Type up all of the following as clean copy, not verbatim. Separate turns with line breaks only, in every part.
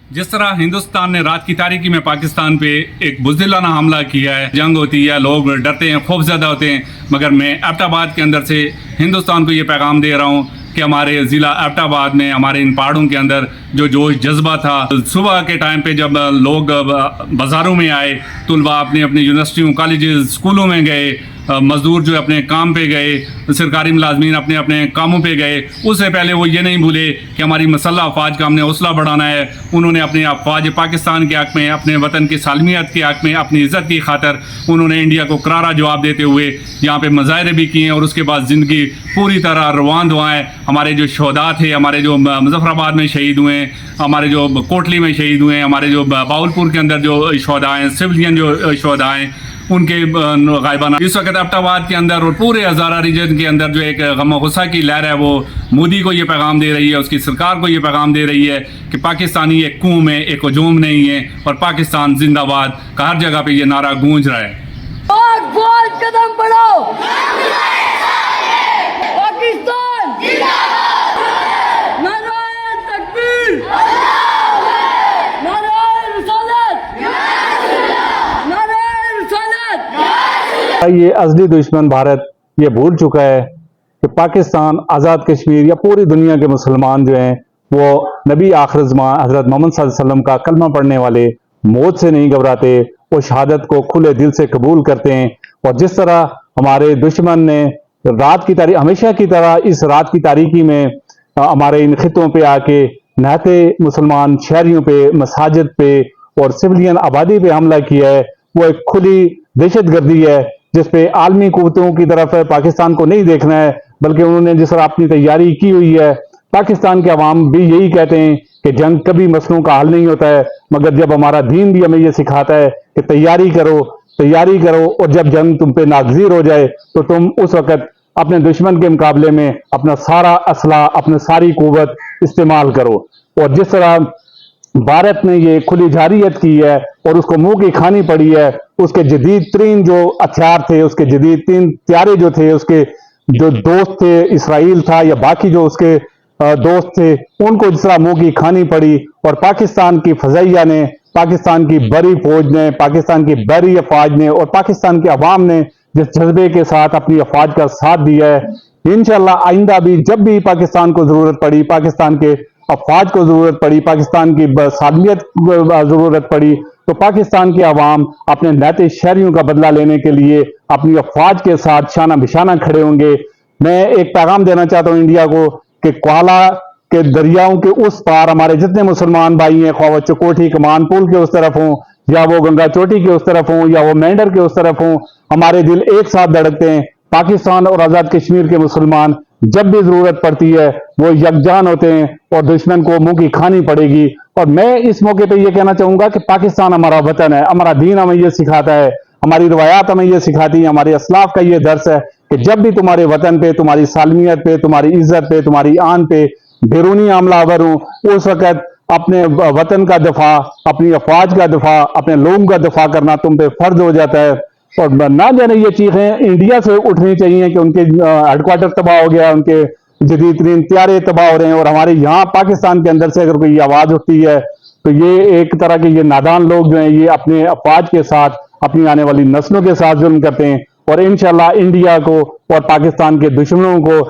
जिस तरह हिंदुस्तान ने रात की तारीकी में पाकिस्तान पे एक बुज़दिलाना हमला किया है, जंग होती है, लोग डरते हैं, खौफज़दा होते हैं, मगर मैं एबटाबाद के अंदर से हिंदुस्तान को ये पैगाम दे रहा हूँ कि हमारे ज़िला एबटाबाद में, हमारे इन पहाड़ों के अंदर जो जोश जज्बा था, सुबह के टाइम पे जब लोग बाज़ारों में आए, तलबा अपनी अपनी यूनिवर्सिटियों, कॉलेजेस, स्कूलों में गए, मज़दूर जो अपने काम पे गए, सरकारी मुलाजमीन अपने अपने कामों पे गए, उससे पहले वो ये नहीं भूले कि हमारी मसल्ह अफवाज का हमने हौसला बढ़ाना है। उन्होंने अपने अफवाज पाकिस्तान के हक़ में, अपने वतन की सालमियत के हक़ में, अपनी इज़्ज़त की खातर उन्होंने इंडिया को करारा जवाब देते हुए यहाँ पे मुजाहरे भी किए हैं और उसके बाद ज़िंदगी पूरी तरह रवान दुआएँ। हमारे जो शहदा थे, हमारे जो मुजफ्फराबाद में शहीद हुए हैं, हमारे जो कोटली में शहीद हुए हैं, हमारे जो बाउलपुर के अंदर जो शहदा हैं, सिविलियन जो शहदा हैं, उनके गायबाना इस वक्त एबटाबाद के अंदर और पूरे हज़ारा रीजन के अंदर जो एक गम गुस्सा की लहर है, वो मोदी को ये पैगाम दे रही है, उसकी सरकार को ये पैगाम दे रही है कि पाकिस्तानी एक कौम है, एक हजूम नहीं है और पाकिस्तान जिंदाबाद का हर जगह पे ये नारा गूंज रहा है।
कदम बढ़ाओ, पाकिस्तान जिंदाबाद, नारे तकबीर, नारे रिसालत, नारे रिसालत।
ये असली दुश्मन भारत ये भूल चुका है कि पाकिस्तान, आज़ाद कश्मीर या पूरी दुनिया के मुसलमान जो हैं वो नबी आखिर ज़मान हज़रत मोहम्मद सल्लल्लाहु अलैहि वसल्लम का कलमा पढ़ने वाले मौत से नहीं घबराते, वो शहादत को खुले दिल से कबूल करते हैं। और जिस तरह हमारे दुश्मन ने रात की तारीख, हमेशा की तरह इस रात की तारीकी में हमारे इन खितों पे आके नहाते मुसलमान शहरियों पे, मसाजिद पे और सिविलियन आबादी पे हमला किया है, वो एक खुली दहशतगर्दी है जिसपे आलमी कुव्वतों की तरफ पाकिस्तान को नहीं देखना है, बल्कि उन्होंने जिस तरह अपनी तैयारी की हुई है। पाकिस्तान के अवाम भी यही कहते हैं कि जंग कभी मसलों का हल नहीं होता है, मगर जब हमारा दीन भी हमें ये सिखाता है कि तैयारी करो और जब जंग तुम पे नागजीर हो जाए तो तुम उस वक्त अपने दुश्मन के मुकाबले में अपना सारा असला, अपनी सारी कुव्वत इस्तेमाल करो। और जिस तरह भारत ने ये खुली जारियत की है और उसको मुंह की खानी पड़ी है, उसके जदीद तरीन जो हथियार थे, उसके जदीद तीन त्यारे जो थे, उसके जो दोस्त थे, इसराइल था या बाकी जो उसके दोस्त थे, उनको जिस तरह मुंह की खानी पड़ी। और पाकिस्तान की फज़ाइया ने, पाकिस्तान की बड़ी फौज ने, पाकिस्तान की बड़ी अफवाज ने और पाकिस्तान के अवाम ने जिस जज्बे के साथ अपनी अफवाज का साथ दिया है, इंशाअल्लाह आइंदा भी जब भी पाकिस्तान को जरूरत पड़ी, पाकिस्तान के अफवाज को जरूरत पड़ी, पाकिस्तान की सालमियत को जरूरत पड़ी, तो पाकिस्तान के अवाम अपने नाते शहरियों का बदला लेने के लिए अपनी अफवाज के साथ शाना बिशाना खड़े होंगे। मैं एक पैगाम देना चाहता हूँ इंडिया को कि क्वाला के दरियाओं के उस पार हमारे जितने मुसलमान भाई हैं, ख्वाह चकोठी कमान पुल के उस तरफ हों या वो गंगा चोटी के उस तरफ हों या वो मेंढर के उस तरफ हों, हमारे दिल एक साथ धड़कते हैं। पाकिस्तान और आज़ाद कश्मीर के मुसलमान जब भी जरूरत पड़ती है वो यकजान होते हैं और दुश्मन को मुंह की खानी पड़ेगी। और मैं इस मौके पे ये कहना चाहूंगा कि पाकिस्तान हमारा वतन है, हमारा दीन हमें ये सिखाता है, हमारी रवायात हमें ये सिखाती है, हमारे असलाफ का ये दर्स है कि जब भी तुम्हारे वतन पे, तुम्हारी सालमियत पे, तुम्हारी इज्जत पे, तुम्हारी आन पे बैरूनी हमला आवर हो, उस वक्त अपने वतन का दफा, अपनी अफवाज का दफा, अपने लोगों का दफा करना तुम पे फर्ज हो जाता है। और ना जाने ये चीजें इंडिया से उठनी चाहिए कि उनके हेडक्वार्टर तबाह हो गया, उनके जदीद तरीन त्यारे तबाह हो रहे हैं, और हमारे यहाँ पाकिस्तान के अंदर से अगर कोई आवाज उठती है तो ये एक तरह के ये नादान लोग जो हैं ये अपने अफवाज के साथ, अपनी आने वाली नस्लों के साथ जुल्म करते हैं। और इंशाल्लाह इंडिया को और पाकिस्तान के दुश्मनों को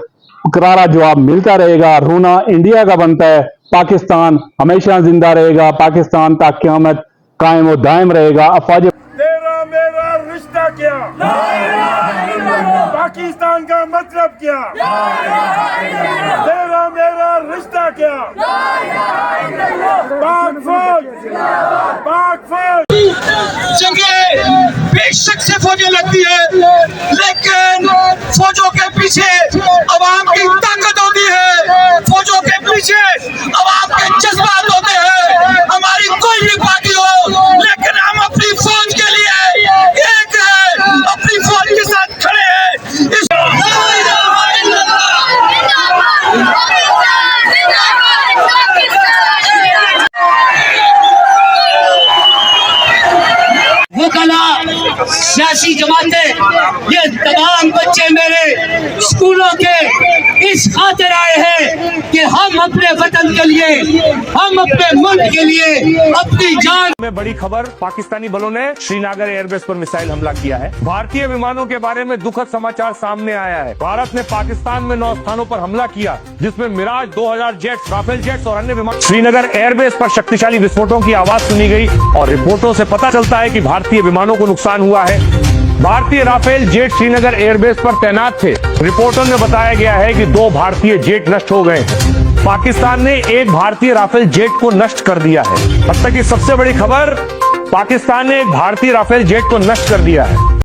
करारा जवाब मिलता रहेगा। रोना इंडिया का बनता है, पाकिस्तान हमेशा जिंदा रहेगा, पाकिस्तान ता क़यामत कायम और दायम रहेगा। अफवाज
तेरा मेरा रिश्ता क्या, पाकिस्तान का मतलब क्या, तेरा मेरा रिश्ता क्या, पाक फौज, पाक फौज।
जंगे बेशक से फौजें लगती है, लेकिन फौजों के पीछे अवाम की ताकत होती है, फौजों के पीछे अवाम के जज्बात होते हैं। हमारी कोई भी पार्टी हो, लेकिन हम अपनी फौज के लिए एक है, अपनी फौज के साथ खड़े हैं। वो कला सियासी जमातें, ये तमाम बच्चे मेरे स्कूलों के इस खातिर आए हैं کہ ہم اپنے وطن کے لیے، ہم اپنے ملک کے لیے اپنی جان.
میں بڑی خبر، پاکستانی بلوں نے شری نگر ایئر بیس پر میسائل حملہ کیا ہے. بھارتی ومانوں کے بارے میں دکھد سماچار سامنے آیا ہے. بھارت نے پاکستان میں 9 स्थानों پر حملہ کیا جس میں میراج 2000 جیٹس، رافیل جیٹس اور انیہ ومان. شری نگر ایئر بیس پر شکتیشالی وسفوٹوں کی آواز سنی گئی اور رپورٹوں سے پتہ چلتا ہے کہ بھارتی ومانوں کو نقصان ہوا ہے. بھارتی رافیل جیٹ شری نگر ایئر بیس پر تعینات تھے. رپورٹوں میں بتایا گیا ہے کہ 2 بھارتی جیٹ نشٹ ہو گئے. پاکستان نے 1 بھارتی رافیل جیٹ کو نشٹ کر دیا ہے. اب تک کی سب سے بڑی خبر، پاکستان نے 1 بھارتی رافیل جیٹ کو نشٹ کر دیا ہے.